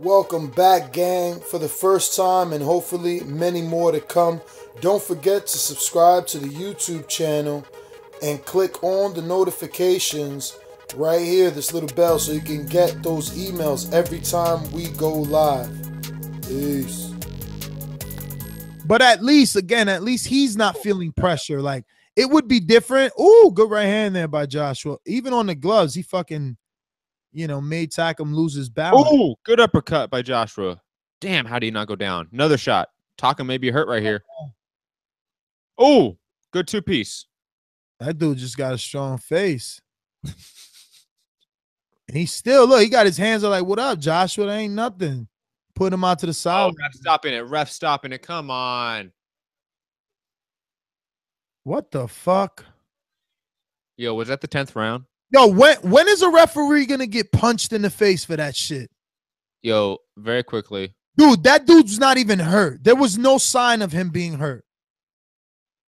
Welcome back, gang, for the first time and hopefully many more to come. Don't forget to subscribe to the YouTube channel and click on the notifications right here, this little bell, so you can get those emails every time we go live. Peace. But at least he's not feeling pressure. Like, it would be different. Ooh, good right hand there by Joshua. Even on the gloves, he fucking, made Takam lose his balance. Ooh, good uppercut by Joshua. Damn, how do you not go down? Another shot. Takam may be hurt right here. Ooh, good two-piece. That dude just got a strong face. And he still, look, he got his hands like, what up, Joshua? That ain't nothing. Put him out to the side. Oh, ref stopping it. Come on. What the fuck? Yo, was that the 10th round? Yo, when is a referee gonna get punched in the face for that shit? Yo, very quickly. Dude, that dude's not even hurt. There was no sign of him being hurt.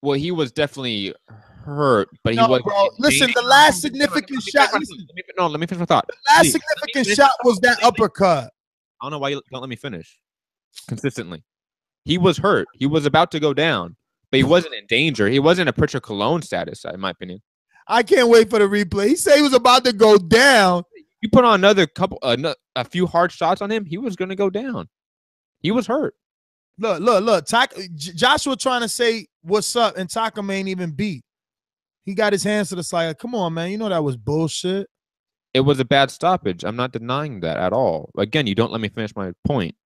Well, he was definitely hurt, but he was. Bro, listen, the last significant shot. Let me finish my thought. The last significant shot was that uppercut. I don't know why you don't let me finish consistently. He was hurt. He was about to go down, but he wasn't in danger. He wasn't a Pritchard Cologne status, in my opinion. I can't wait for the replay. He said he was about to go down. You put on a few hard shots on him, he was going to go down. He was hurt. Look. Joshua trying to say what's up, and Takam ain't even beat. He got his hands to the side. Like, come on, man. You know that was bullshit. It was a bad stoppage. I'm not denying that at all. Again, you don't let me finish my point.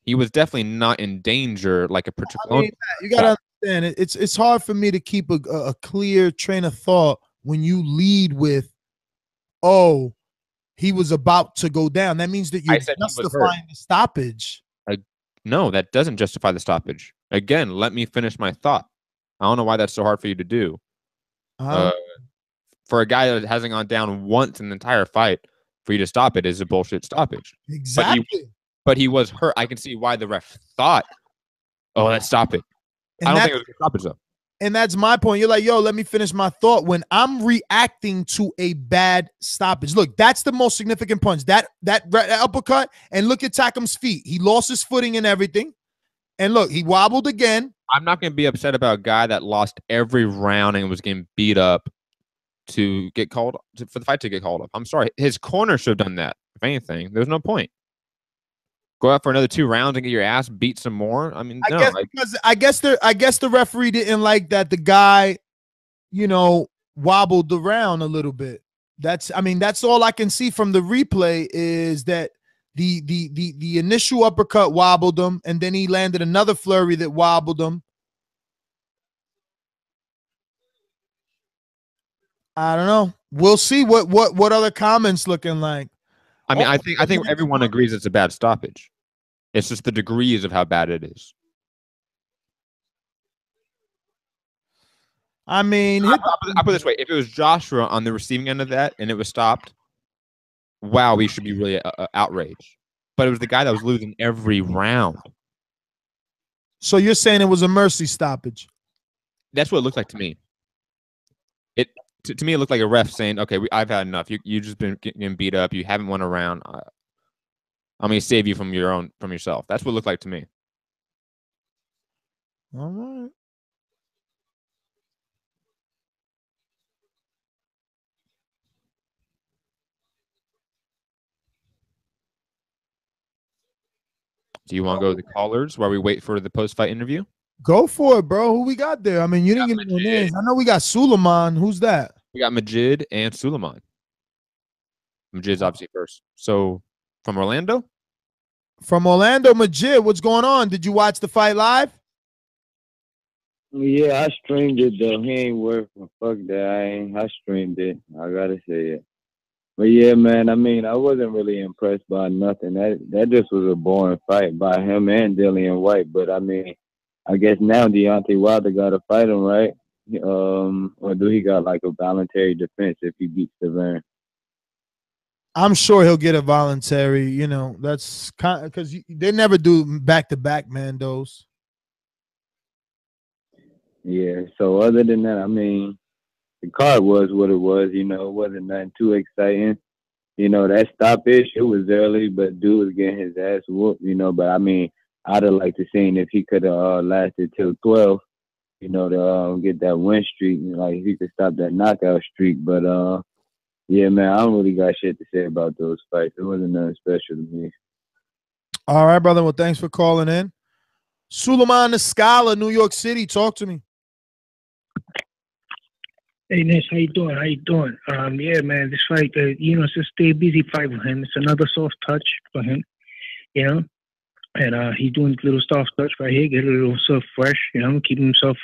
He was definitely not in danger like a Pritchard Cologne. You got to understand, it's hard for me to keep a clear train of thought when you lead with, oh, he was about to go down. That means that you're justifying the stoppage. No, that doesn't justify the stoppage. Again, let me finish my thought. I don't know why that's so hard for you to do. For a guy that hasn't gone down once in the entire fight, for you to stop it is a bullshit stoppage. Exactly. But he was hurt. I can see why the ref thought, oh, let's stop it. I don't think it was a stoppage, though. And that's my point. You're like, yo, let me finish my thought. When I'm reacting to a bad stoppage, look, that's the most significant punch. That uppercut, and look at Takam's feet. He lost his footing and everything. And look, he wobbled again. I'm not going to be upset about a guy that lost every round and was getting beat up to get called for the fight to get called up. I'm sorry. His corner should have done that. If anything, there's no point. Go out for another 2 rounds and get your ass beat some more. I mean, I guess the referee didn't like that the guy, wobbled around a little bit. That's all I can see from the replay is that the initial uppercut wobbled him, and then he landed another flurry that wobbled him. I don't know. We'll see what other comments looking like. I mean, I think everyone agrees it's a bad stoppage. It's just the degrees of how bad it is. I mean, I'll put it this way: if it was Joshua on the receiving end of that and it was stopped, wow, we should be really outraged. But it was the guy that was losing every round. So you're saying it was a mercy stoppage? That's what it looked like to me. To me, it looked like a ref saying, "Okay, I've had enough. You just been getting beat up. You haven't won a round. I'm going to save you from yourself." That's what it looked like to me. All right. Do you want to go to the callers while we wait for the post-fight interview? Go for it, bro. Who we got there? I mean, you didn't give me no names. I know we got Suleiman. Who's that? We got Majid and Suleiman. Majid's obviously first. So, from Orlando? From Orlando, Majid, what's going on? Did you watch the fight live? Yeah, I streamed it, though. He ain't working. Fuck that. I streamed it. I gotta say it. But yeah, man, I mean, I wasn't really impressed by nothing. That just was a boring fight by him and Dillian White. But I mean, I guess now Deontay Wilder got to fight him, right? Or do he got like a voluntary defense if he beats Severn? I'm sure he'll get a voluntary. That's kind because they never do back-to-back, man. Those. Yeah. So other than that, I mean, the card was what it was. It wasn't nothing too exciting. that stoppage, it was early, but dude was getting his ass whooped. But I mean, I'd have liked to seen if he could have lasted till 12, to get that win streak, like if he could stop that knockout streak. But yeah, man, I don't really got shit to say about those fights. It wasn't nothing special to me. All right, brother. Well, thanks for calling in. Suleiman Scala, New York City. Talk to me. Hey, Ness, how you doing? Yeah, man, this fight, it's a stay busy fight for him. It's another soft touch for him, and he's doing little soft touch right here, get a little stuff fresh, keeping himself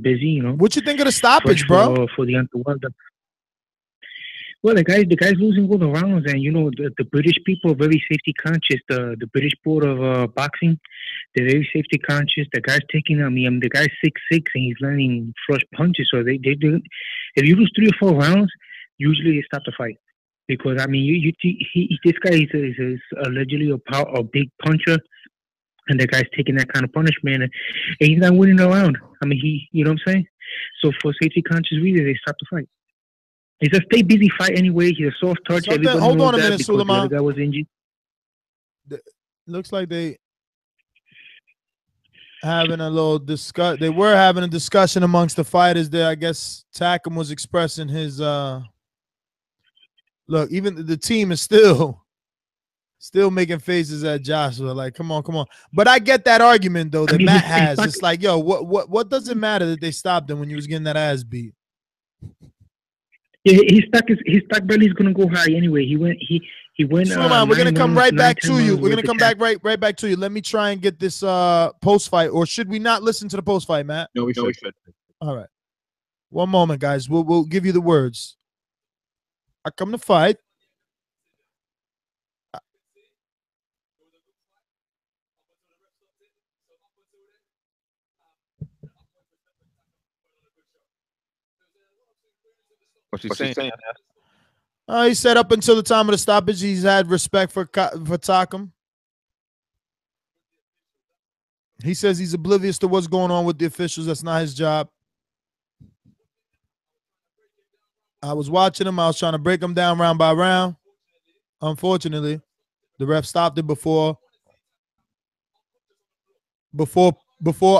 busy, What you think of the stoppage, bro? For the underworld. Well, the guy's losing all the rounds, and the British people are very safety conscious. The British Board of Boxing, they're very safety conscious. The guy's taking the guy's 6'6" and he's landing flush punches. So they do. If you lose 3 or 4 rounds, usually they stop the fight because this guy is allegedly a big puncher, and the guy's taking that kind of punishment, and he's not winning a round. I mean, you know what I'm saying? So for safety conscious reasons, they stop the fight. It's a stay busy fight anyway. He's a soft touch. Hold on a minute, Suleiman. The guy was injured. Looks like they having a little discuss. They were having a discussion amongst the fighters there. I guess Takam was expressing his look. Even the team is still making faces at Joshua. Like, come on. But I get that argument though that Matt has. It's like, yo, what does it matter that they stopped him when he was getting that ass beat? Yeah, his stock belly is gonna go high anyway. He went. Suleiman, we're gonna come right back to you. We're gonna come back right back to you. Let me try and get this post fight, or should we not listen to the post fight, Matt? No, we should. All right. One moment, guys. We'll give you the words. I come to fight. What's he saying? He said up until the time of the stoppage, he's had respect for Takam. He says he's oblivious to what's going on with the officials. That's not his job. I was watching him. I was trying to break him down round by round. Unfortunately, the ref stopped it before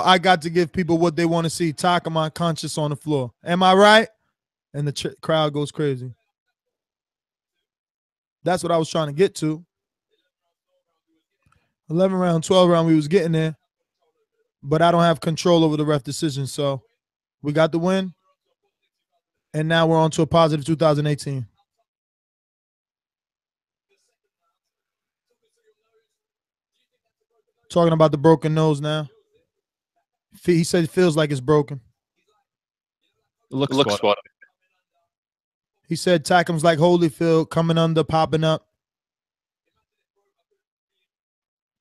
I got to give people what they want to see. Takam unconscious on the floor. Am I right? And the crowd goes crazy. That's what I was trying to get to. 11 round, 12 round, we was getting there. But I don't have control over the ref decision. So we got the win. And now we're on to a positive 2018. Talking about the broken nose now. He said it feels like it's broken. Looks spot. He said Takam's like Holyfield, coming under, popping up.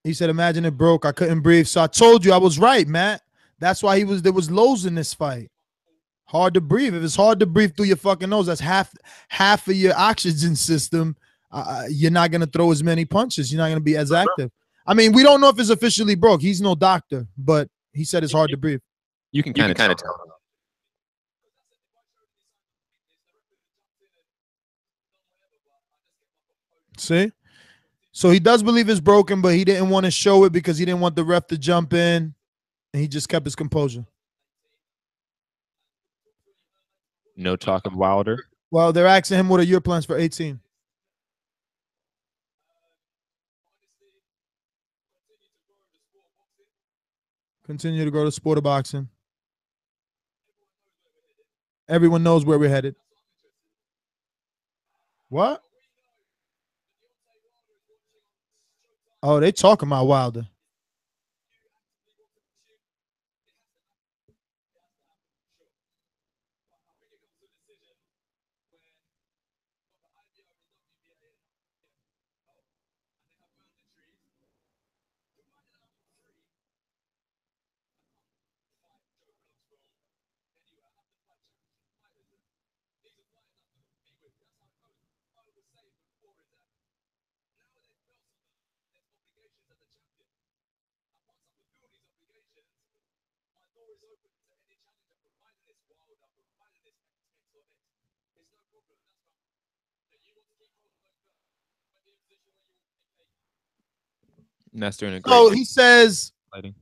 He said, imagine it broke. I couldn't breathe. So I told you I was right, Matt. That's why there was lows in this fight. Hard to breathe. If it's hard to breathe through your fucking nose, that's half of your oxygen system. You're not going to throw as many punches. You're not going to be as active. I mean, we don't know if it's officially broke. He's no doctor, but he said it's hard to breathe. You can kind of tell. See? So he does believe it's broken, but he didn't want to show it because he didn't want the ref to jump in, and he just kept his composure. No talk of Wilder. Well, they're asking him what are your plans for 18. Continue to grow the sport of boxing. Everyone knows where we're headed. What? Oh, they talking about Wilder. And that's doing a great. So he says, fighting.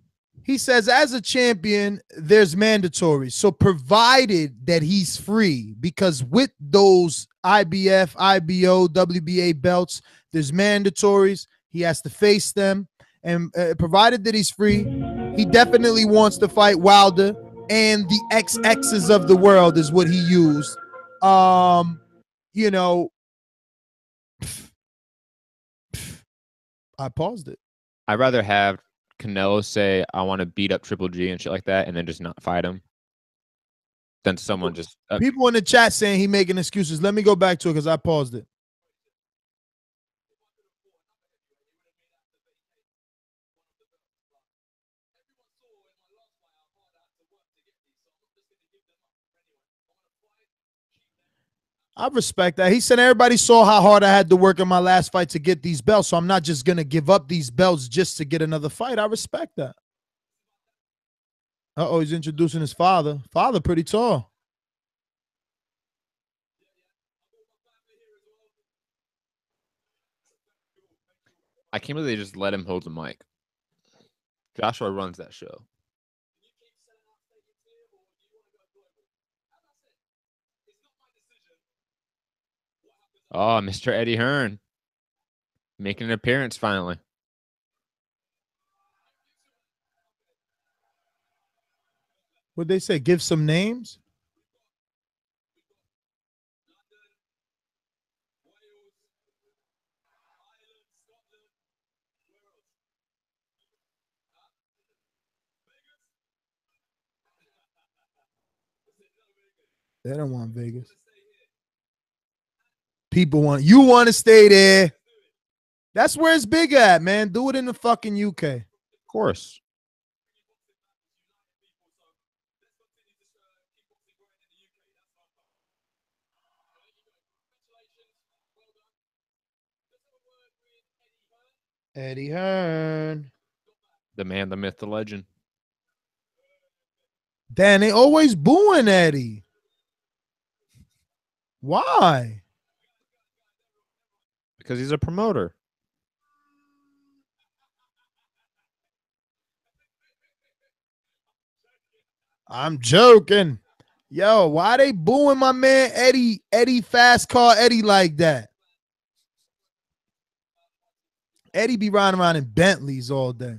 as a champion, there's mandatory. So provided that he's free, because with those IBF, IBO, WBA belts, there's mandatories. He has to face them. And provided that he's free, he definitely wants to fight Wilder and the XXs of the world is what he used. You know, I paused it. I'd rather have Canelo say, I want to beat up Triple G and shit like that, and then just not fight him, than someone just... People in the chat saying he making excuses. Let me go back to it because I paused it. I respect that. He said everybody saw how hard I had to work in my last fight to get these belts, so I'm not just going to give up these belts just to get another fight. I respect that. Uh-oh, he's introducing his father. Father pretty tall. I can't believe they just let him hold the mic. Joshua runs that show. Oh, Mr. Eddie Hearn making an appearance finally. What'd they say? Give some names? They don't want Vegas. People you want to stay there. That's where it's big at, man. Do it in the fucking UK. Of course. Eddie Hearn. The man, the myth, the legend. Dan, they always booing Eddie. Why? Because he's a promoter. I'm joking. Yo, why they booing my man Eddie Fast Car Eddie like that? Eddie be riding around in Bentleys all day.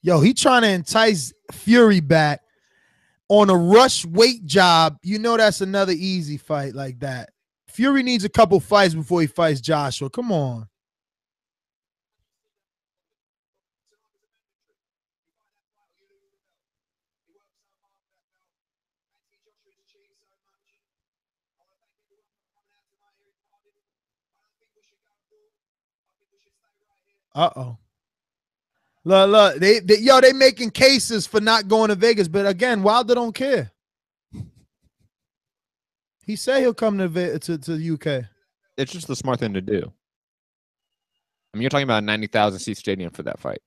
Yo, he trying to entice Fury back on a rush weight job. You know that's another easy fight like that. Fury needs a couple fights before he fights Joshua. Come on. Uh-oh. Look, they making cases for not going to Vegas, but again, Wilder don't care. He said he'll come to the UK. It's just the smart thing to do. I mean, you're talking about a 90,000 seat stadium for that fight.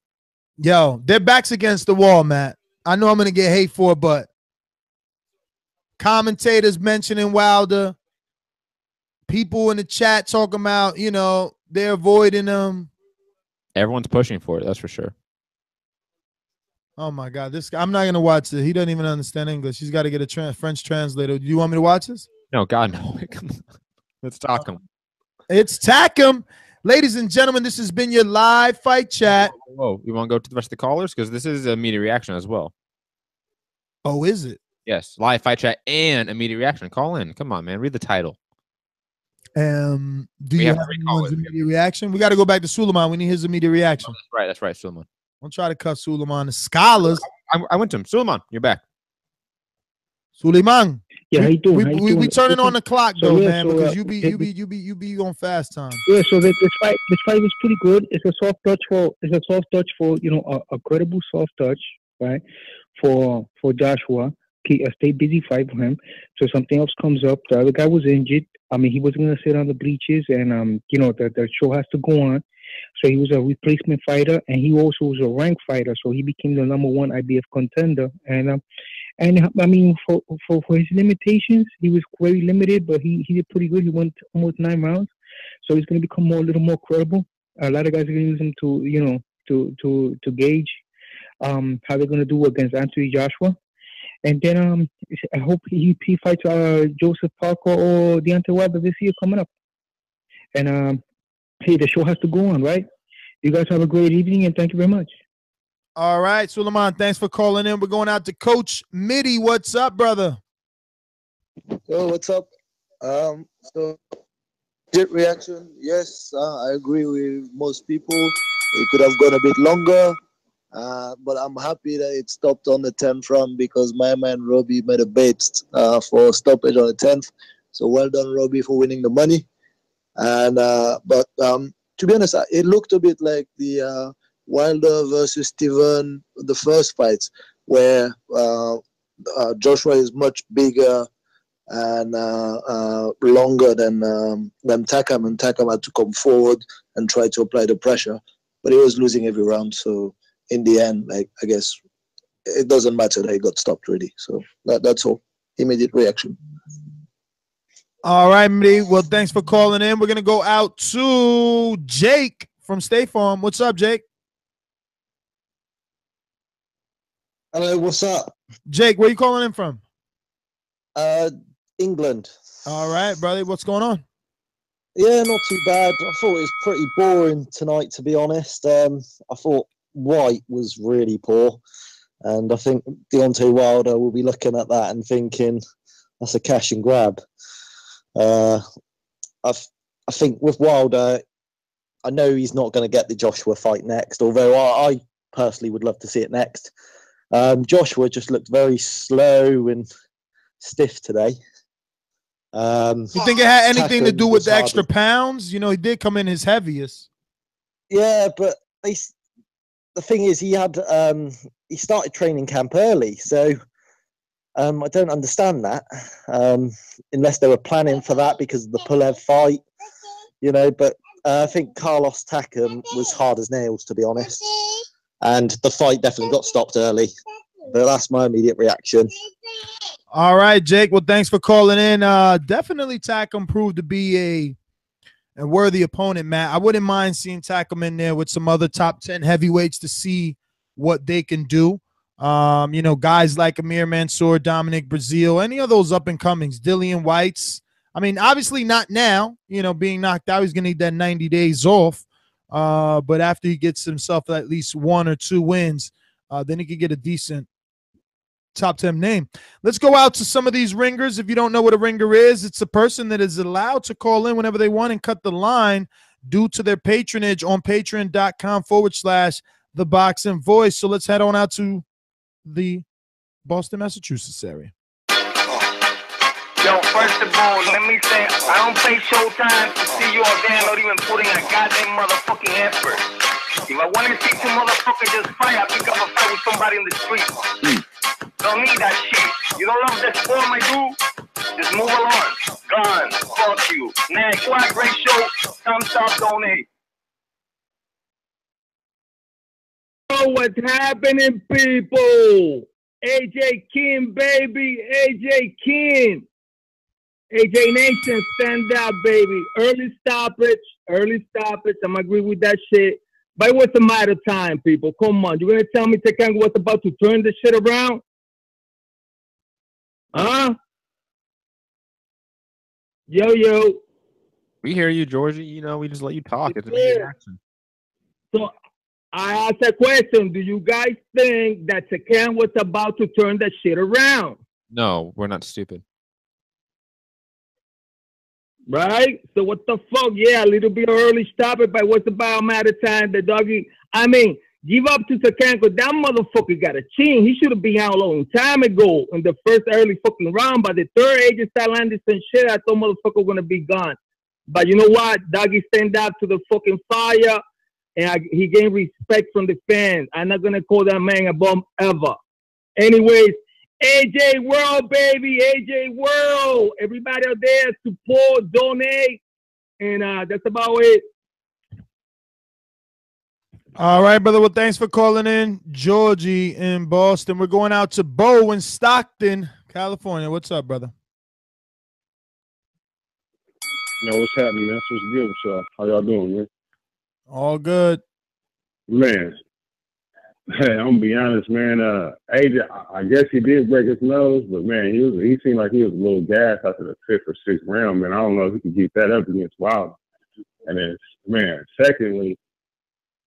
Yo, their backs against the wall, Matt. I know I'm gonna get hate for it, but commentators mentioning Wilder, people in the chat talking about, you know, they're avoiding him. Everyone's pushing for it, that's for sure. Oh my God, this guy! I'm not gonna watch it. He doesn't even understand English. He's got to get a French translator. Do you want me to watch this? No, God, no. Let's talk him. It's Takam, ladies and gentlemen. This has been your live fight chat. Whoa, you want to go to the rest of the callers because this is immediate reaction as well. Oh, is it? Yes, live fight chat and immediate reaction. Call in. Come on, man. Read the title. Do you have anyone's immediate reaction? We got to go back to Suleiman. We need his immediate reaction. Oh, that's right, Suleiman. Don't try to cut Suleiman. The scholars. I went to him. Suleiman, you're back. Suleiman. Yeah, how you doing? We turning on the clock though, man, so, because you be on fast time. Yeah, so this fight was pretty good. It's a soft touch for you know a credible soft touch, right? For Joshua. stay busy fight for him. So something else comes up. The other guy was injured. I mean, he wasn't going to sit on the bleachers, and you know, the show has to go on. So he was a replacement fighter, and he also was a ranked fighter. So he became the #1 IBF contender. And I mean, for his limitations, he was very limited, but he did pretty good. He won almost 9 rounds. So he's going to become a little more credible. A lot of guys are going to use him to, you know, to gauge how they're going to do against Anthony Joshua. And then I hope he fights Joseph Parker or Deontay Wilder this year coming up. And hey, the show has to go on, right? You guys have a great evening, and thank you very much. All right, Suleiman, thanks for calling in. We're going out to Coach Mitty. What's up, brother? Yo, what's up? So, reaction. Yes, I agree with most people. It could have gone a bit longer, but I'm happy that it stopped on the 10th round because my man Robbie made a bet for stoppage on the 10th. So well done, Robbie, for winning the money. And but to be honest, it looked a bit like the Wilder versus Steven, the first fights, where Joshua is much bigger and longer than Takam, and Takam had to come forward and try to apply the pressure, but he was losing every round. So in the end, like, I guess it doesn't matter that he got stopped really. So that's all. Immediate reaction. All right, Mitty. Well, thanks for calling in. We're gonna go out to Jake from State Farm. What's up, Jake? Hello, what's up? Jake, where you calling in from? England. All right, brother. What's going on? Yeah, not too bad. I thought it was pretty boring tonight, to be honest. I thought White was really poor, and I think Deontay Wilder will be looking at that and thinking that's a cash and grab. I think with Wilder, I know he's not going to get the Joshua fight next, although I personally would love to see it next. Joshua just looked very slow and stiff today. You think it had anything to do with the extra pounds? You know, he did come in his heaviest. Yeah, but the thing is, he started training camp early, so I don't understand that. Unless they were planning for that because of the Pulev fight, you know. But I think Carlos Takam was hard as nails, to be honest. And the fight definitely got stopped early. But that's my immediate reaction. All right, Jake. Well, thanks for calling in. Definitely Takam proved to be a worthy opponent, Matt. I wouldn't mind seeing Takam in there with some other top 10 heavyweights to see what they can do. You know, guys like Amir Mansour, Dominic Breazeale, any of those up-and-comings, Dillian Whites. I mean, obviously not now, you know, being knocked out. He's going to need that 90 days off. But after he gets himself at least 1 or 2 wins, then he could get a decent top 10 name. Let's go out to some of these ringers. If you don't know what a ringer is, it's a person that is allowed to call in whenever they want and cut the line due to their patronage on patreon.com/ThaBoxingVoice. So let's head on out to the Boston, Massachusetts area. Yo, first of all, let me say, I don't pay showtime to see you all there not even putting a goddamn motherfucking effort. If I want to see two motherfuckers just fight, I pick up a fight with somebody in the street. Don't need that shit. You don't love that sport, my dude? Just move along. Gone. Fuck you. Next, what a great show. Thumbs up, donate. Oh, what's happening, people? AJ King, baby. AJ King. AJ Nation, stand up, baby. Early stoppage. Early stoppage. I'm agree with that shit. But it was a matter of time, people. Come on. You're going to tell me Takam was about to turn this shit around? Huh? Yo. We hear you, Georgie. You know, we just let you talk. It's a reaction. So I asked a question. Do you guys think that Takam was about to turn that shit around? No, we're not stupid. Right? So what the fuck? Yeah, a little bit early stoppage, but what's about a matter of time? The doggy, I mean, give up to Takam because that motherfucker got a chin. He should have been out a long time ago in the first early fucking round. By the third agent started landing some shit, I thought motherfucker was going to be gone. But you know what? Doggy stand up to the fucking fire, and he gained respect from the fans. I'm not going to call that man a bum ever. Anyways, AJ World, baby, AJ World. Everybody out there, support, donate, and that's about it. All right, brother. Well, thanks for calling in, Georgie in Boston. We're going out to Bo in Stockton, California. What's up, brother? Yo, what's happening, man? What's good with y'all? How y'all doing, man? All good. Man, hey, I'm gonna be honest, man. AJ, I guess he did break his nose, but man, he seemed like he was a little gassed after the 5th or 6th round, man. I don't know if he can keep that up against Wilder. And then, man, secondly,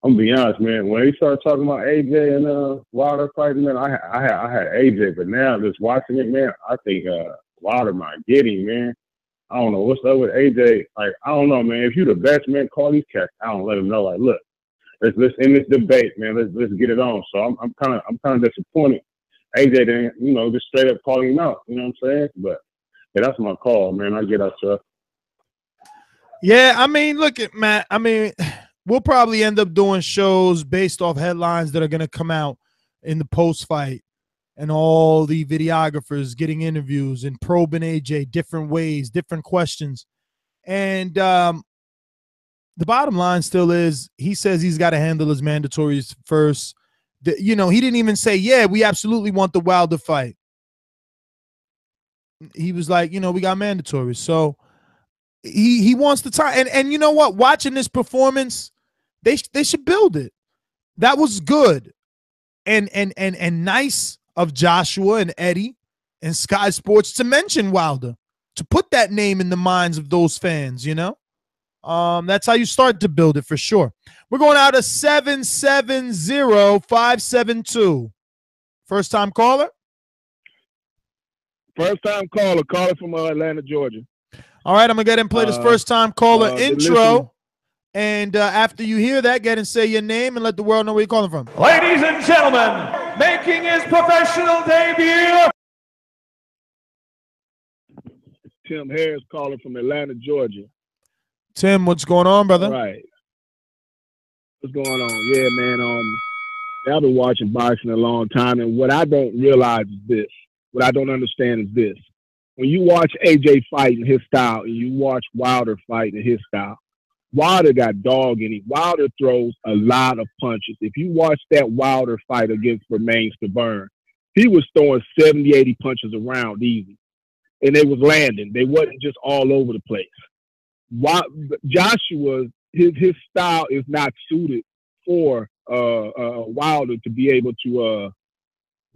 I'm gonna be honest, man. When he started talking about AJ and Wilder fighting, man, I had AJ, but now just watching it, man, I think Wilder might get him, man. I don't know what's up with AJ. Like, I don't know, man. If you're the best, man, call these cats. I don't let them know. Like, look, let's end this debate, man. Let's get it on. So I'm kind of disappointed. AJ didn't, just straight up calling him out. You know what I'm saying? But yeah, that's my call, man. I get out, sir. Yeah, I mean, look at Matt. I mean, we'll probably end up doing shows based off headlines that are going to come out in the post-fight and all the videographers getting interviews and probing AJ different ways, different questions. And the bottom line still is he says he's got to handle his mandatories first. He didn't even say, yeah, we absolutely want the Wilder fight. He was like, we got mandatories. So he wants the time. And you know what? Watching this performance, they should build it. That was good and nice of Joshua and Eddie and Sky Sports to mention Wilder, to put that name in the minds of those fans, That's how you start to build it for sure. We're going out of 770-572. First time caller? First time caller. Caller from Atlanta, Georgia. All right, I'm going to get and play this first time caller intro. Listening. And after you hear that, get and say your name and let the world know where you're calling from. Ladies and gentlemen, making his professional debut, Tim Harris calling from Atlanta, Georgia. Tim, what's going on, brother? All right. What's going on? Yeah, man. I've been watching boxing a long time, and what I don't realize is this. What I don't understand is this. When you watch AJ fight in his style and you watch Wilder fight in his style, Wilder got dog in him. Wilder throws a lot of punches. If you watch that Wilder fight against Remains to Burn, he was throwing 70, 80 punches around easy. And they was landing. They wasn't just all over the place. Joshua, his style is not suited for Wilder to be able to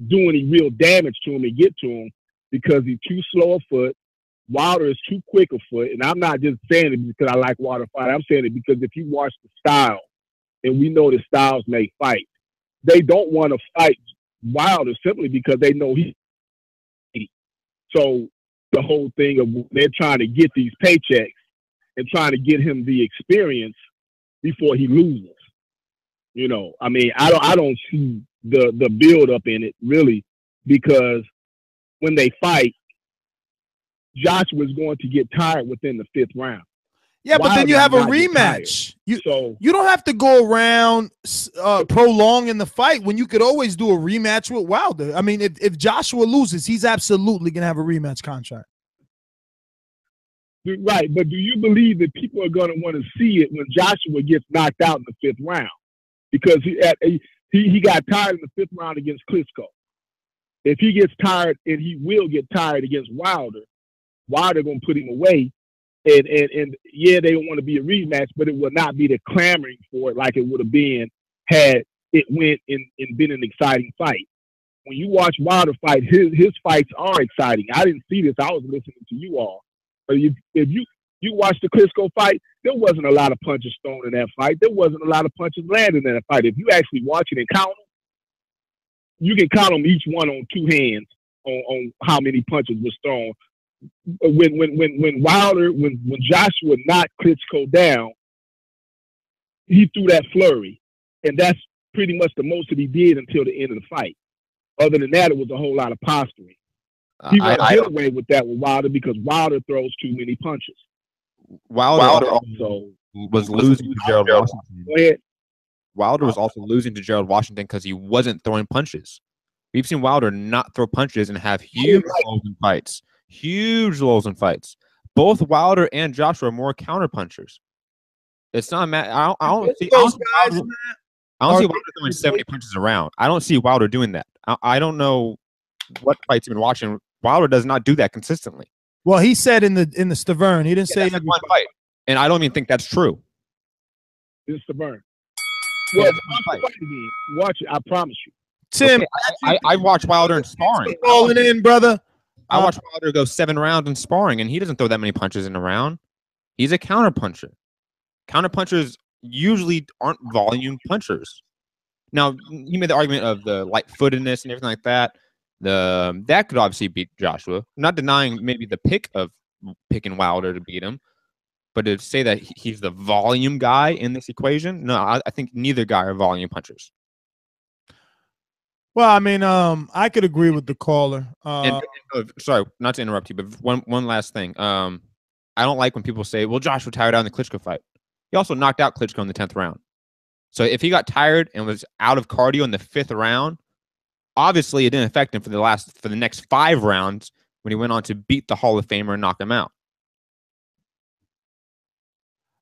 do any real damage to him and get to him because he's too slow a foot. Wilder is too quick a foot, and I'm not just saying it because I like Wilder fight. I'm saying it because if you watch the style, and we know the styles make fight, they don't want to fight Wilder simply because they know he. So the whole thing of they're trying to get these paychecks and trying to get him the experience before he loses. I mean, I don't see the build up in it really because when they fight, Joshua's going to get tired within the 5th round. Yeah, but then you have a rematch. You don't have to go around prolonging the fight when you could always do a rematch with Wilder. I mean, if Joshua loses, he's absolutely going to have a rematch contract. Right, but do you believe that people are going to want to see it when Joshua gets knocked out in the 5th round? Because he got tired in the 5th round against Klitschko. If he gets tired, and he will get tired against Wilder going to put him away. And yeah, they don't want to be a rematch, but it will not be the clamoring for it like it would have been had it went and been an exciting fight. When you watch Wilder fight, his fights are exciting. I didn't see this. I was listening to you all. But if you watch the Klitschko fight, there wasn't a lot of punches thrown in that fight. There wasn't a lot of punches landed in that fight. If you actually watch it and count them, you can count them each one on 2 hands on how many punches was thrown. When Joshua knocked Klitschko down, he threw that flurry, and that's pretty much the most that he did until the end of the fight. Other than that, it was a whole lot of posturing. He won't get away with that with Wilder because Wilder throws too many punches. Wilder also was losing to Gerald Washington. Go ahead. Wilder was also losing to Gerald Washington because he wasn't throwing punches. We've seen Wilder not throw punches and have huge lows in fights. Huge lows in fights. Both Wilder and Joshua are more counter punchers. It's not I don't see Wilder throwing 70 punches around. I don't see Wilder doing that. I don't know what fights you've been watching. Wilder does not do that consistently. Well, he said in the Stavern, he didn't say that's one fight, and I don't even think that's true. It's Stavern. Well, watch it. I promise you. Tim, okay, I watch Wilder in sparring. Calling in, brother. I watch Wilder go 7 rounds in sparring, and he doesn't throw that many punches in a round. He's a counter puncher. Counter punchers usually aren't volume punchers. Now, you made the argument of the light-footedness and everything like that. That could obviously beat Joshua. I'm not denying maybe the pick of picking Wilder to beat him, but to say that he's the volume guy in this equation, no, I think neither guy are volume punchers. Well, I mean, I could agree with the caller. Sorry, not to interrupt you, but one last thing. I don't like when people say, well, Joshua tired out in the Klitschko fight. He also knocked out Klitschko in the 10th round. So if he got tired and was out of cardio in the 5th round, obviously it didn't affect him for the next 5 rounds when he went on to beat the Hall of Famer and knock him out.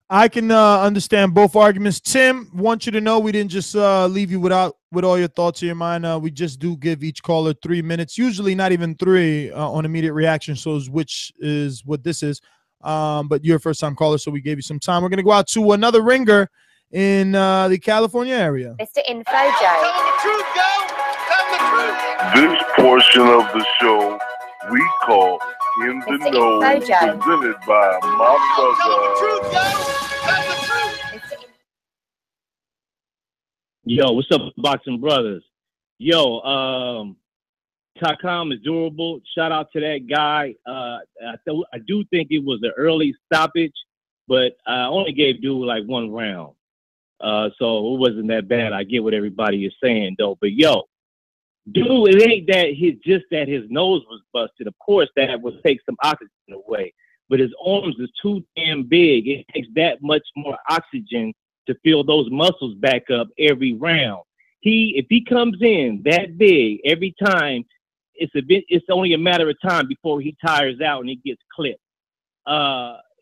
I can understand both arguments. Tim, want you to know we didn't just leave you with all your thoughts in your mind. We just do give each caller 3 minutes, usually not even 3 on immediate reaction shows, which is what this is. But you're a first-time caller, so we gave you some time. We're going to go out to another ringer in the California area. Mr. Info Joe. Tell them the truth, Joe. Tell them the truth. This portion of the show we call In the Know, presented by my brother. Tell them the truth, Joe. Tell them the truth. Yo, what's up, Boxing Brothers? Yo, Takam is durable. Shout out to that guy. I do think it was an early stoppage, but I only gave dude like 1 round. So it wasn't that bad. I get what everybody is saying, though. But, yo, dude, it ain't that just that his nose was busted. Of course, that would take some oxygen away. But his arms is too damn big. It takes that much more oxygen to fill those muscles back up every round. If he comes in that big every time, it's only a matter of time before he tires out and he gets clipped.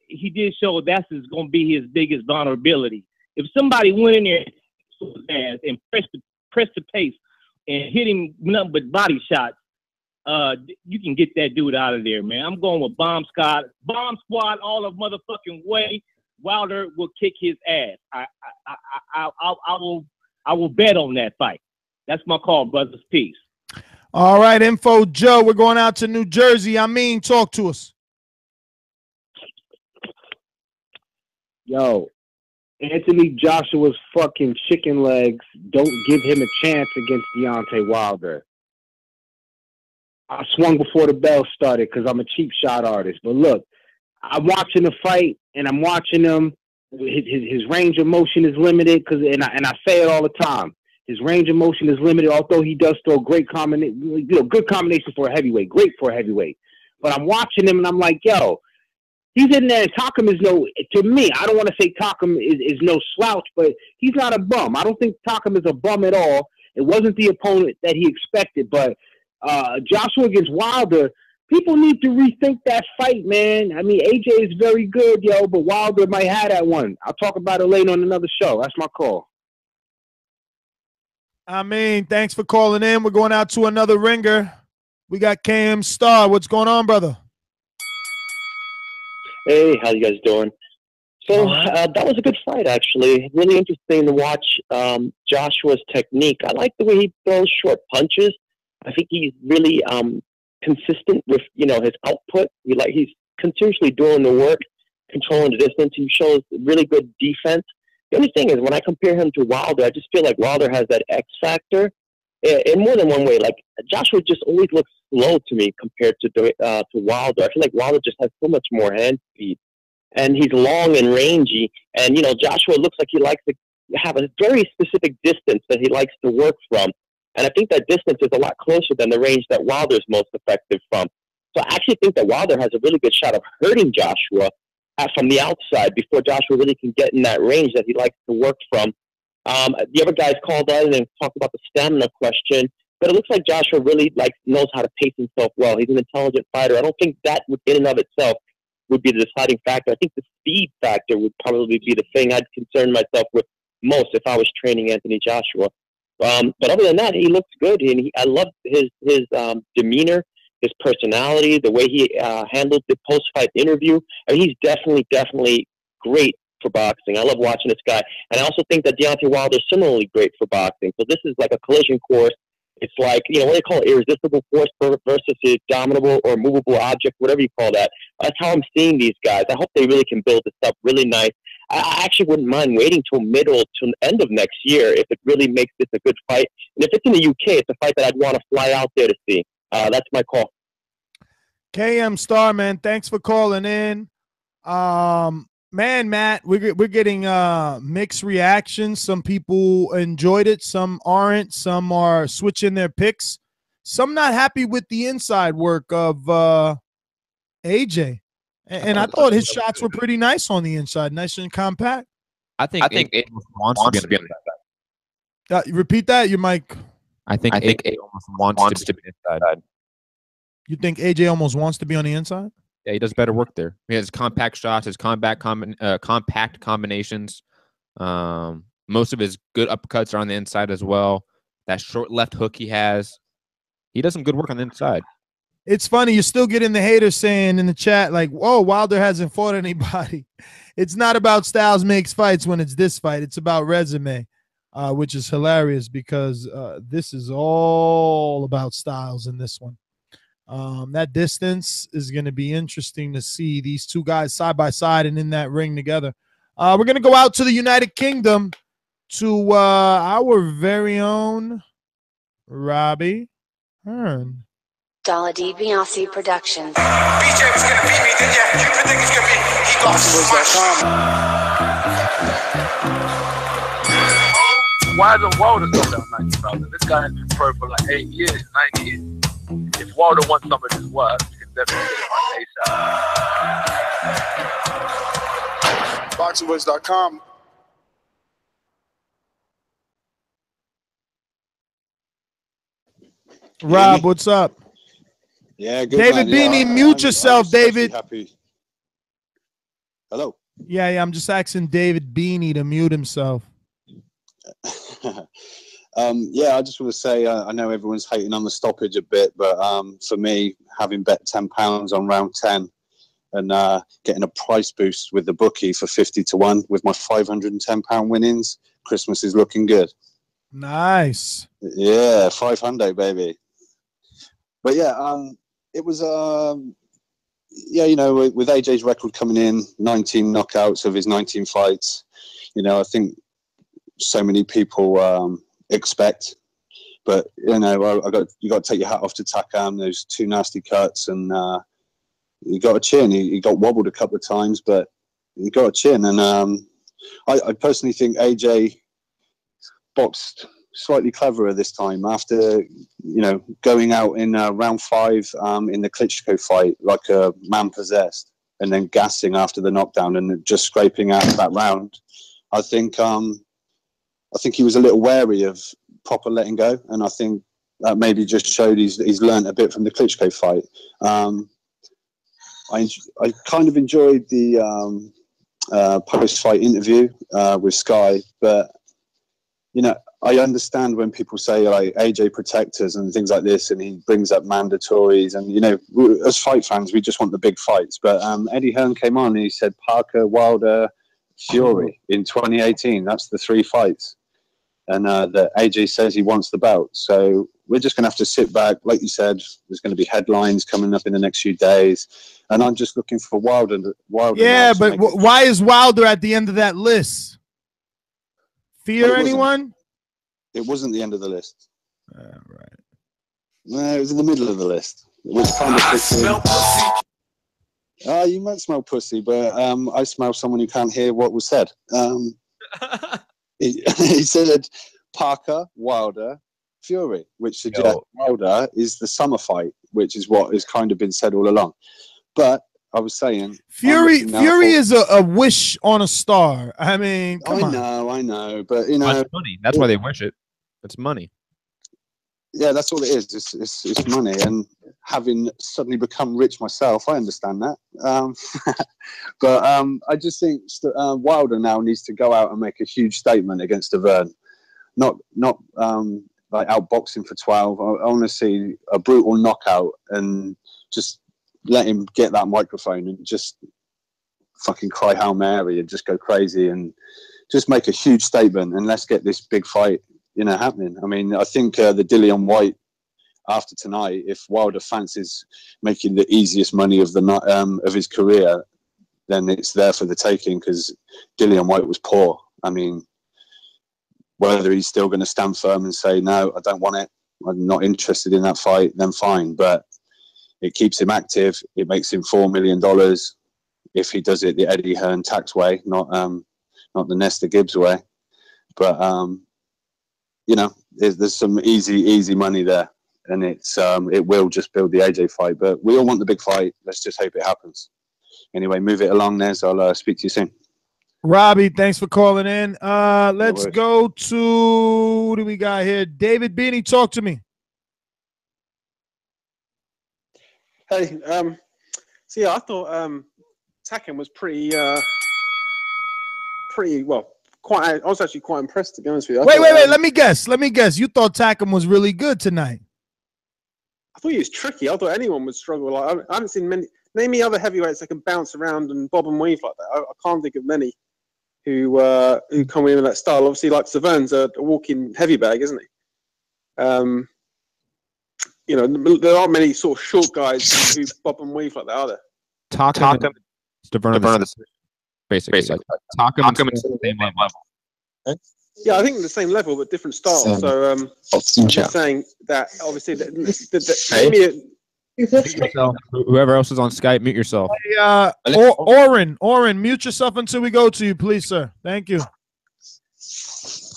He did show that's going to be his biggest vulnerability. If somebody went in there and pressed the pace and hit him nothing but body shots, you can get that dude out of there, man. I'm going with Bomb Squad all the motherfucking way. Wilder will kick his ass. I will bet on that fight. That's my call, brothers. Peace. All right, Info Joe, we're going out to New Jersey. Talk to us. Yo, Anthony Joshua's fucking chicken legs don't give him a chance against Deontay Wilder. I swung before the bell started because I'm a cheap shot artist. But look, I'm watching the fight and I'm watching him. His range of motion is limited and I say it all the time. His range of motion is limited, although he does throw good combination for a heavyweight, great for a heavyweight. But I'm watching him and I'm like, yo, he's in there. Takam is to me, I don't want to say Takam is no slouch, but he's not a bum. I don't think Takam is a bum at all. It wasn't the opponent that he expected, but Joshua against Wilder, people need to rethink that fight, man. I mean, AJ is very good, yo, but Wilder might have that one. I'll talk about it later on another show. That's my call. Thanks for calling in. We're going out to another ringer. We got KM Star. What's going on, brother? Hey, how you guys doing? So that was a good fight, actually. Really interesting to watch Joshua's technique. I like the way he throws short punches. I think he's really consistent with, his output. He's continuously doing the work, controlling the distance. He shows really good defense. The only thing is, when I compare him to Wilder, I just feel like Wilder has that X factor in more than one way. Like, Joshua just always looks slow to me compared to Wilder. I feel like Wilder just has so much more hand speed, and he's long and rangy. And Joshua looks like he likes to have a very specific distance that he likes to work from. And I think that distance is a lot closer than the range that Wilder's most effective from. So I actually think that Wilder has a really good shot of hurting Joshua from the outside before Joshua really can get in that range that he likes to work from. The other guys called in and talked about the stamina question. But it looks like Joshua really knows how to pace himself well. He's an intelligent fighter. I don't think that would, in and of itself, would be the deciding factor. I think the speed factor would probably be the thing I'd concern myself with most if I was training Anthony Joshua. But other than that, he looks good, and I love his demeanor, his personality, the way he handled the post-fight interview. I mean, he's definitely great for boxing. I love watching this guy, and I also think that Deontay Wilder is similarly great for boxing. So this is like a collision course. It's like, what do they call it? Irresistible force versus a dominable or movable object, whatever you call that. That's how I'm seeing these guys. I hope they really can build this up really nice. I actually wouldn't mind waiting till middle to the end of next year if it really makes this a good fight. And if it's in the UK, it's a fight that I'd want to fly out there to see. That's my call. KM Star, man, thanks for calling in. Man, Matt, we're getting mixed reactions. Some people enjoyed it, some aren't. Some are switching their picks. Some not happy with the inside work of AJ. And I thought his shots were pretty nice on the inside, nice and compact. I think AJ wants to be on that. Repeat that, your mic. I think AJ almost wants to be inside. You think AJ almost wants to be on the inside? Yeah, he does better work there. He has compact shots, his compact combinations. Most of his good uppercuts are on the inside as well. That short left hook he has. He does some good work on the inside. It's funny. You're still getting the haters saying in the chat, like, whoa, Wilder hasn't fought anybody. It's not about styles makes fights when it's this fight. It's about resume, which is hilarious because this is all about styles in this one. That distance is going to be interesting to see these two guys side by side and in that ring together. We're going to go out to the United Kingdom to our very own Robbie Hearn. Dollar DiBiase Productions. BJ was gonna beat me, then yeah, you think it's gonna be he got Why isn't Wilder still down 90,000? This guy has been pro for like 8 years, 9 years. If Wilder wants some of his work, you can definitely get it on ASAP. ThaBoxingvoice.com. Rob, what's up? Yeah, good, David man. Beanie, mute yourself, David. Happy. Hello. Yeah, I'm just asking David Beanie to mute himself. Yeah, I just want to say I know everyone's hating on the stoppage a bit, but for me, having bet £10 on round 10 and getting a price boost with the bookie for 50-1 with my £510 winnings, Christmas is looking good. Nice. Yeah, 500, baby. But yeah, it was yeah, with AJ's record coming in, 19 knockouts of his 19 fights, I think so many people expect, but you got to take your hat off to Takam. Those 2 nasty cuts, and he got a chin. He got wobbled a couple of times, but he got a chin. And I personally think AJ boxed slightly cleverer this time after going out in round 5 in the Klitschko fight like a man possessed, and then gassing after the knockdown and just scraping out that round. I think he was a little wary of proper letting go, and I think that maybe just showed he's learned a bit from the Klitschko fight. I kind of enjoyed the post-fight interview with Sky, but I understand when people say like AJ protectors and things like this, and he brings up mandatories, and as fight fans we just want the big fights. But Eddie Hearn came on and he said Parker, Wilder, Fury in 2018. That's the 3 fights, and that AJ says he wants the belt. So we're just going to have to sit back. Like you said, there's going to be headlines coming up in the next few days, and I'm just looking for Wilder. Yeah, but why is Wilder at the end of that list? Fear anyone? It wasn't the end of the list. Right. No, it was in the middle of the list. Which kind of smell pussy. You might smell pussy, but I smell someone who can't hear what was said. He said Parker, Wilder, Fury, which suggests Wilder is the summer fight, which is what has kind of been said all along. But I was saying Fury is a wish on a star. I mean, come on. I know, but That's money. That's why they wish it. It's money. yeah, that's all it is. It's money, and having suddenly become rich myself, I understand that. But I just think Wilder now needs to go out and make a huge statement against Deverne. Not like outboxing for 12. I want to see a brutal knockout and just let him get that microphone and just fucking cry Hail Mary and just go crazy and just make a huge statement, and let's get this big fight, happening. I mean, I think the Dillian White after tonight, if Wilder fancies making the easiest money of of his career, then it's there for the taking, because Dillian White was poor. I mean, whether he's still going to stand firm and say, no, I don't want it, I'm not interested in that fight, then fine. But it keeps him active. It makes him $4 million if he does it the Eddie Hearn tax way, not the Nestor Gibbs way. But, there's some easy money there, and it will just build the AJ fight. But we all want the big fight. Let's just hope it happens. Anyway, move it along, Nez. I'll speak to you soon. Robbie, thanks for calling in. Let's go to, who do we got here? David Beanie, talk to me. Hey, so yeah, I thought Takam was pretty well. I was actually quite impressed, to be honest with you. Wait. Let me guess. You thought Takam was really good tonight? I thought he was tricky. I thought anyone would struggle. Like, I haven't seen many. Name me other heavyweights that can bounce around and bob and weave like that. I can't think of many who come in with that style. Obviously, like Severne's a walking heavy bag, isn't he? There aren't many sort of short guys who bob and weave like that, are there? Takam. Basically. Takam is the same level. Yeah, I think the same level, but different style. So I'm just saying that obviously. Whoever else is on Skype, mute yourself. Hey, Oren, mute yourself until we go to you, please, sir. Thank you.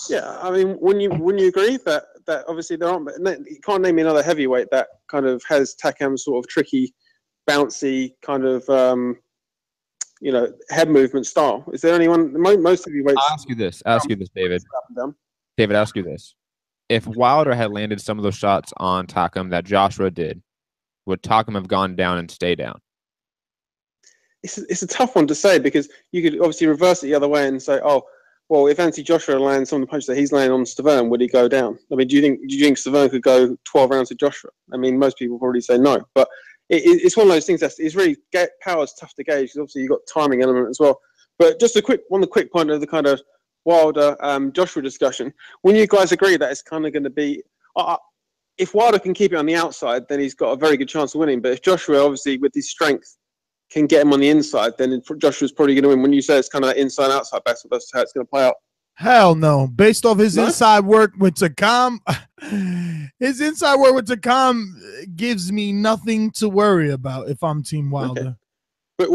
Yeah, I mean, wouldn't you agree that obviously there aren't, you can't name me another heavyweight that kind of has Takam's sort of tricky, bouncy kind of head movement style. Is there anyone? Most heavyweights. I'll ask you this, David. David, ask you this: if Wilder had landed some of those shots on Takam that Joshua did, would Takam have gone down and stay down? It's a tough one to say, because you could obviously reverse it the other way and say, oh, well, if Anthony Joshua lands some of the punches that he's laying on Severne, would he go down? I mean, do you think Severne could go 12 rounds with Joshua? I mean, most people probably say no, but it's one of those things it's really power's tough to gauge, because obviously you've got timing element as well. But just a quick point of the kind of Wilder Joshua discussion. When you guys agree that it's kind of going to be, if Wilder can keep it on the outside, then he's got a very good chance of winning. But if Joshua, obviously with his strength, can get him on the inside, then Joshua's probably going to win. When you say it's kind of inside-outside battle, that's how it's going to play out. Hell no. Based off his inside work with Takam, his inside work with Takam gives me nothing to worry about if I'm Team Wilder. Okay. But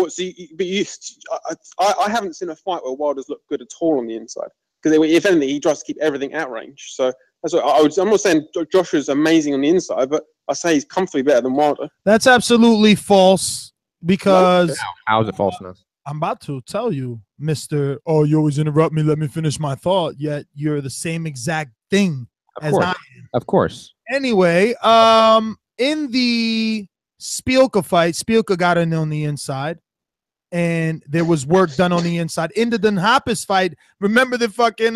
I haven't seen a fight where Wilder's looked good at all on the inside. Because if anything, he tries to keep everything out range. So that's what I'm not saying Joshua's amazing on the inside, but I say he's comfortably better than Wilder. That's absolutely false. Because how is it false enough? I'm about to tell you, Mr. Oh, you always interrupt me. Let me finish my thought. Yet you're the same exact thing as I am. Of course. Anyway, in the Spielka fight, Spielka got in on the inside, and there was work done on the inside. In the Dunhapis fight, remember the fucking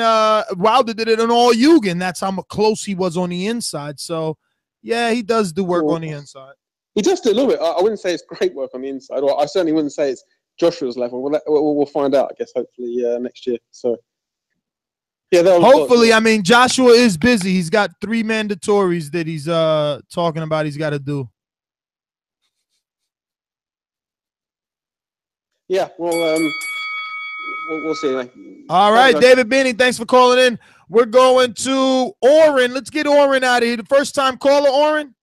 Wilder did it on all Eugen. That's how close he was on the inside. So, yeah, he does do work on the inside. He does do a little bit. I wouldn't say it's great work on the inside, or I certainly wouldn't say it's Joshua's level. We'll find out, I guess, hopefully next year. So, yeah. Hopefully, I mean, Joshua is busy. He's got 3 mandatories that he's talking about he's got to do. Yeah, well, we'll see. Anyway. All right, David Beanie, thanks for calling in. We're going to Oren. Let's get Oren out of here. The first time caller, Oren?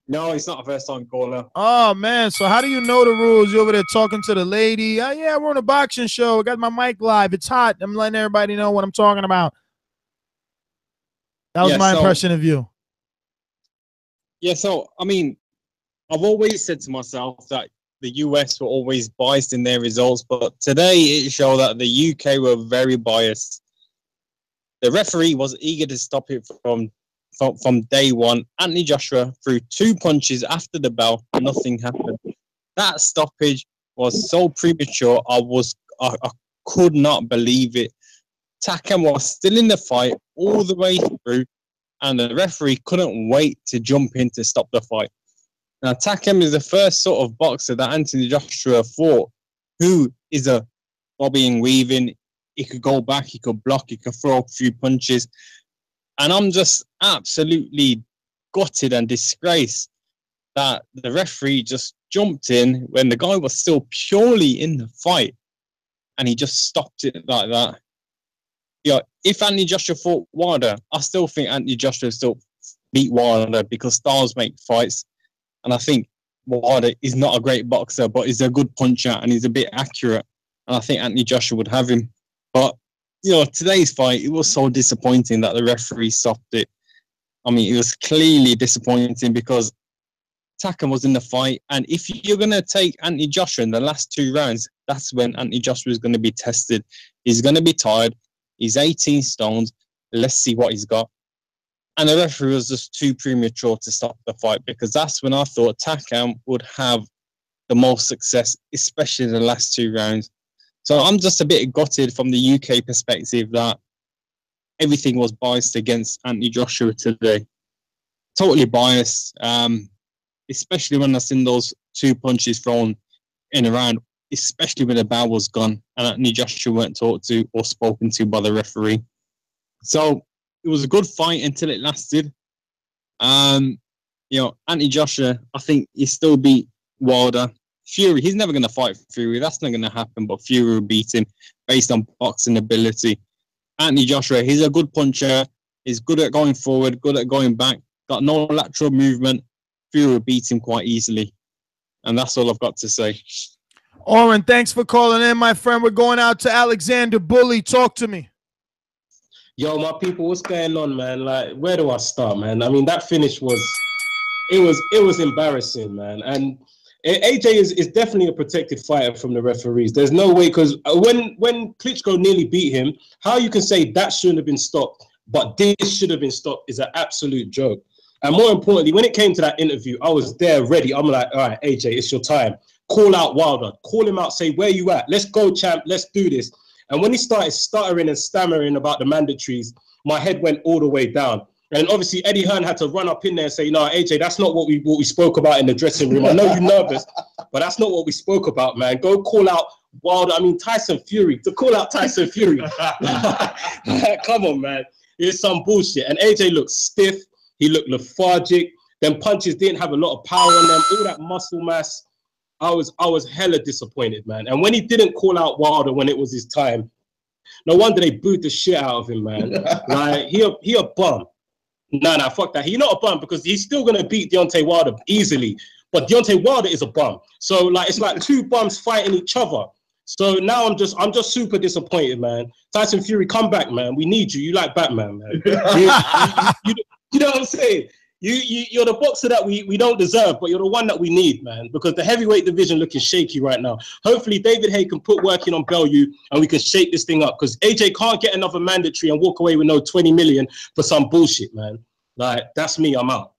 No, he's not a first-time caller. Oh, man. So how do you know the rules? You're over there talking to the lady. Oh, yeah, we're on a boxing show. I got my mic live. It's hot. I'm letting everybody know what I'm talking about. That was my impression of you. Yeah, so, I mean, I've always said to myself that the US were always biased in their results, but today it showed that the UK were very biased. The referee was eager to stop it from from day one. Anthony Joshua threw 2 punches after the bell. Nothing happened. That stoppage was so premature. I could not believe it. Takam was still in the fight all the way through, and the referee couldn't wait to jump in to stop the fight. Now, Takam is the first sort of boxer that Anthony Joshua fought who is a bobbing, weaving. He could go back, he could block, he could throw a few punches. And I'm just absolutely gutted and disgraced that the referee just jumped in when the guy was still purely in the fight, and he just stopped it like that. Yeah, if Anthony Joshua fought Wilder, I still think Anthony Joshua still beat Wilder because styles make fights. And I think Wilder is not a great boxer, but he's a good puncher and he's a bit accurate. And I think Anthony Joshua would have him. But, today's fight, it was so disappointing that the referee stopped it. I mean, it was clearly disappointing because Takam was in the fight. And if you're going to take Anthony Joshua in the last 2 rounds, that's when Anthony Joshua is going to be tested. He's going to be tired. He's 18 stones. Let's see what he's got. And the referee was just too premature to stop the fight because that's when I thought Takam would have the most success, especially in the last 2 rounds. So I'm just a bit gutted from the UK perspective that everything was biased against Anthony Joshua today. Totally biased, especially when I've seen those 2 punches thrown in a round, especially when the bell was gone and Anthony Joshua weren't talked to or spoken to by the referee. So it was a good fight until it lasted. Anthony Joshua, I think he still beat Wilder. Fury, he's never going to fight Fury. That's not going to happen, but Fury will beat him based on boxing ability. Anthony Joshua, he's a good puncher. He's good at going forward, good at going back, got no lateral movement. Fury will beat him quite easily. And that's all I've got to say. Oren, thanks for calling in, my friend. We're going out to Alexander Bully. Talk to me. Yo, my people, what's going on, man? Like, where do I start, man? I mean, that finish was embarrassing, man. And AJ is definitely a protected fighter from the referees. There's no way, because when Klitschko nearly beat him, how you can say that shouldn't have been stopped, but this should have been stopped is an absolute joke. And more importantly, when it came to that interview, I was there ready. I'm like, all right, AJ, it's your time. Call out Wilder. Call him out. Say, where you at? Let's go, champ. Let's do this. And when he started stuttering and stammering about the mandatories, my head went all the way down. And obviously, Eddie Hearn had to run up in there and say, no, AJ, that's not what we spoke about in the dressing room. I know you're nervous, but that's not what we spoke about, man. Go call out Wilder. I mean, Tyson Fury. To call out Tyson Fury. Come on, man. It's some bullshit. And AJ looked stiff. He looked lethargic. Them punches didn't have a lot of power on them. All that muscle mass. I was hella disappointed, man. And when he didn't call out Wilder when it was his time, no wonder they booed the shit out of him, man. Like, he a bum. Nah, fuck that. He's not a bum because he's still gonna beat Deontay Wilder easily. But Deontay Wilder is a bum. So like it's like 2 bums fighting each other. So now I'm just super disappointed, man. Tyson Fury, come back, man. We need you. You like Batman, man. You know what I'm saying? You're the boxer that we don't deserve, but you're the one that we need, man, because the heavyweight division looking shaky right now. Hopefully, David Haye can put work in on Bellew and we can shake this thing up because AJ can't get another mandatory and walk away with no 20 million for some bullshit, man. Like, that's me. I'm out.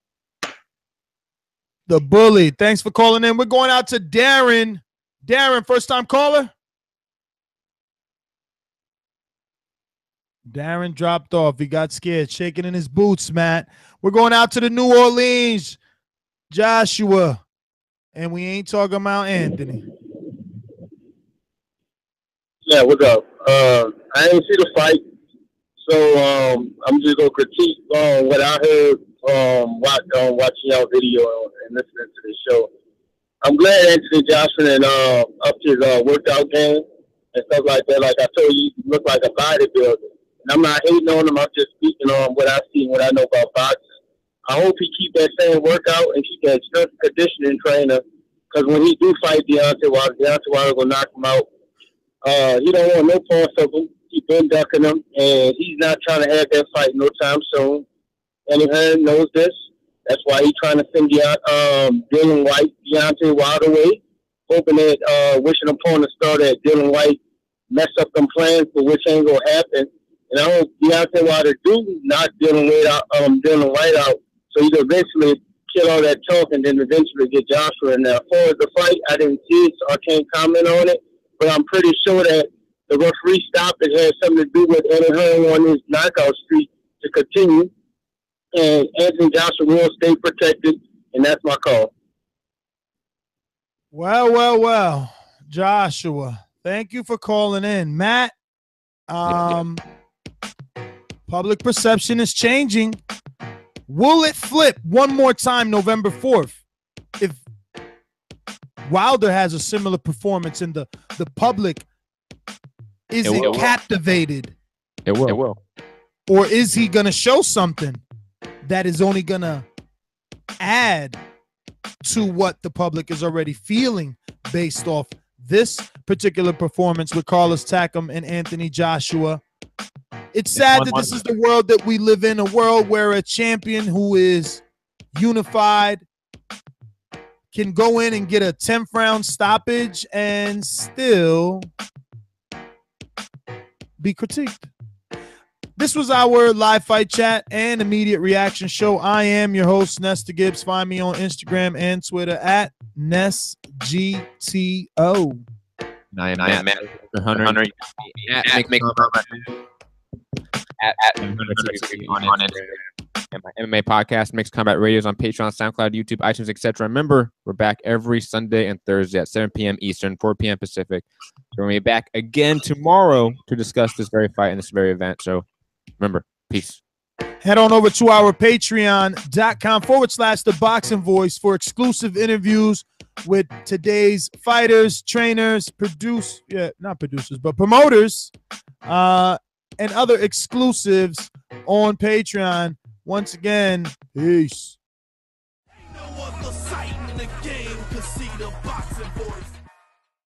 The Bully. Thanks for calling in. We're going out to Darren. Darren, first-time caller. Darren dropped off. He got scared, shaking in his boots, Matt. We're going out to the New Orleans, Joshua. And we ain't talking about Anthony. Yeah, what's up? I didn't see the fight, so I'm just going to critique what I heard watching y'all video and listening to the show. I'm glad Anthony Joshua upped his workout game and stuff like that. Like I told you, he looked like a bodybuilder. And I'm not hating on him. I'm just speaking on what I see and what I know about boxing. I hope he keep that same workout and keep that strength conditioning trainer. Because when he do fight Deontay Wilder will knock him out. He don't want no parts of him. He's been ducking him, and he's not trying to have that fight no time soon. Eddie Hearn knows this. That's why he's trying to send Dylan White, Deontay Wilder away, hoping that wishing upon the star that Dylan White mess up them plans, but which ain't gonna happen. And I hope Deontay Wilder do not dealing right out, so he could eventually kill all that talk and then eventually get Joshua in there. As far as the fight, I didn't see it, so I can't comment on it. But I'm pretty sure that the referee stoppage has something to do with Eddie Hearn on his knockout streak to continue. And Anthony Joshua will stay protected, and that's my call. Well, Joshua, thank you for calling in. Matt, public perception is changing. Will it flip one more time November 4th if Wilder has a similar performance and the public isn't captivated? It will. Or is he going to show something that is only going to add to what the public is already feeling based off this particular performance with Carlos Takam and Anthony Joshua? It's sad that this is the world that we live in, a world where a champion who is unified can go in and get a 10th round stoppage and still be critiqued. This was our live fight chat and immediate reaction show. I am your host, Nesta Gibbs. Find me on Instagram and Twitter at NestGTO. And I am Matt Hunter. At on Instagram. And my MMA podcast, Mixed Combat Radios on Patreon, SoundCloud, YouTube, iTunes, etc. Remember, we're back every Sunday and Thursday at 7 p.m. Eastern, 4 p.m. Pacific. So we're going to be back again tomorrow to discuss this very fight and this very event. So remember, peace. Head on over to our patreon.com/ThaBoxingVoice for exclusive interviews with today's fighters, trainers, promoters, and other exclusives on Patreon. Once again, peace. Ain't no other sight in the game, 'cause see the